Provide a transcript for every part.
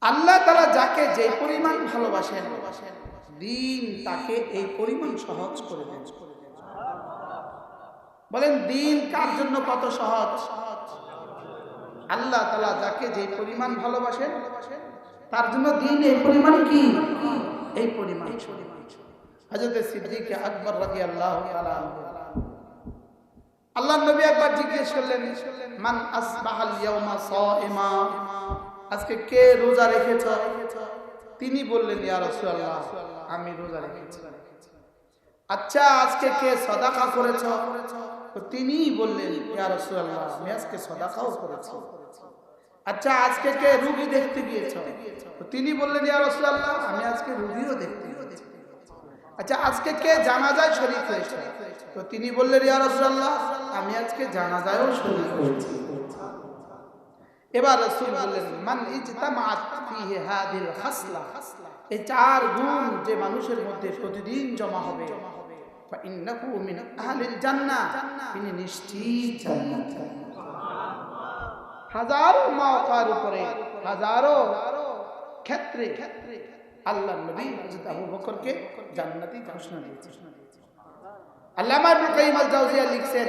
আল্লাহ তাআলা যাকে যে পরিমাণ ভালোবাসেন দিন তাকে এই পরিমাণ সহজ করে দেন। বলেন দিন কার জন্য কত সহজ? আল্লাহ তাআলা যাকে যে পরিমাণ ভালোবাসেন তার জন্য দিন এই পরিমাণ কি? এই পরিমাণ। হযরত সিদ্দিক আকবর রাদিয়াল্লাহু তাআলা আল্লাহর নবী একবার জিজ্ঞেস করলেন, মান আসবাহাল ইয়াউমা সাইমা, আজকে কে রোজা রেখেছ? তিনি বললেন, ইয়া রাসূলুল্লাহ, আমি রোজা রেখেছি। আচ্ছা, আজকে কে সাদাকা করেছ? তো তিনি বললেন, ইয়া রাসূলুল্লাহ, আমি আজকে সাদাকাও করেছি। আচ্ছা, আজকে কে রোগী দেখতে গিয়েছ? তো তিনি বললেন, ইয়া রাসূলুল্লাহ, আমি আজকে রোগীও দেখতে গিয়েছি। আচ্ছা, আজকে কে জানাজায় শরীক হয়েছে? তো তিনি বললেন, ইয়া রাসূলুল্লাহ, আমি আজকে জানাজায়ও শরীক হয়েছি। এবার রাসূল বললেন, মান ইজতামাআত ফীহি হাদিল খাসলা, এই চার গুণ যে মানুষের মধ্যে প্রতিদিন জমা হবে, ফা ইন্নাহু মিন আহলিল জান্নাহ, তিনি নিশ্চিত জান্নাত। হাজারো মাওকার উপরে, হাজারো ক্ষেত্রে আল্লাহর নবী হযরত আবু বকরকে জান্নাতি ঘোষণা দিয়েছেন। আল্লামা ইবনে কাইয়িম আল-জাওজিয়া লিখছেন,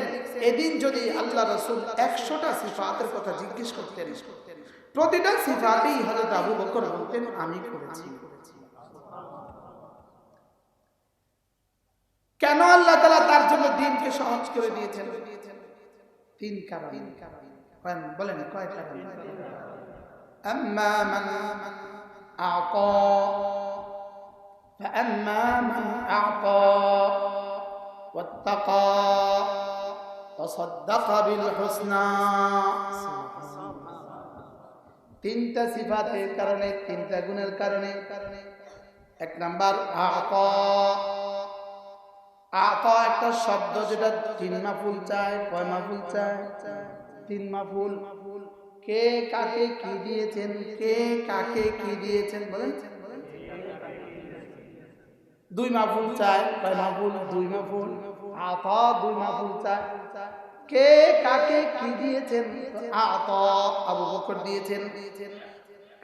এদিন যদি আল্লাহ রাসূল 100টা সিফাতের কথা জিজ্ঞেস করতেন, প্রতিটা সিফাতেই হযরত আবু বকর বলতেন, আমি করেছি। কেন আল্লাহ তাআলা তার জন্য দ্বীনকে সহজ করে দিয়েছেন? তিন কারণ। বলেন কয় কারণ? আম্মা মান আ'তা ফাআম্মা মান আ'তা ওয়াত্তাকা ওয়াসাদ্দাকা বিল হুসনা। তিনটা সিফাতের কারণে, তিনটা গুণের কারণে। এক নাম্বার আ'তা। আ'তা একটা শব্দ যেটা তিন মাফুল চায়। কয় মাফুল চায়? তিন মাফুল। কে কাকে কি দিয়েছেন? কে কাকে কি দিয়েছেন? বলেন। দুই মাফুল চায়। কয় মাফুল? দুই মাফুল। আ'তা দুই মাফুল চায়। কে কাকে কি দিয়েছেন? আ'তা আবু বকর দিয়েছেন।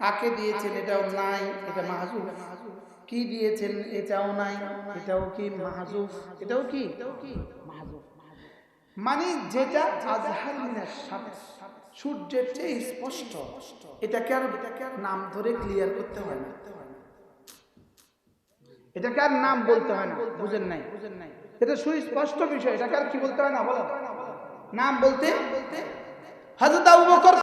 কাকে দিয়েছেন এটাও নাই, এটা মাহজুব। কি দিয়েছেন এটাও নাই, এটাও কি মাহজুব। এটাও কি মাহজুব। মানে যেটা আজহার মিনাশ শামস, সূর্যের চেয়ে স্পষ্ট, এটাকে আর নাম ধরে ক্লিয়ার করতে হয় না, এটাকে আর নাম বলতে হয় না। বুঝেন নাই? এটা সুস্পষ্ট বিষয়, এটাকে আর কি বলতে হয় না, বলো নাম বলতে। হযরত আবু বকর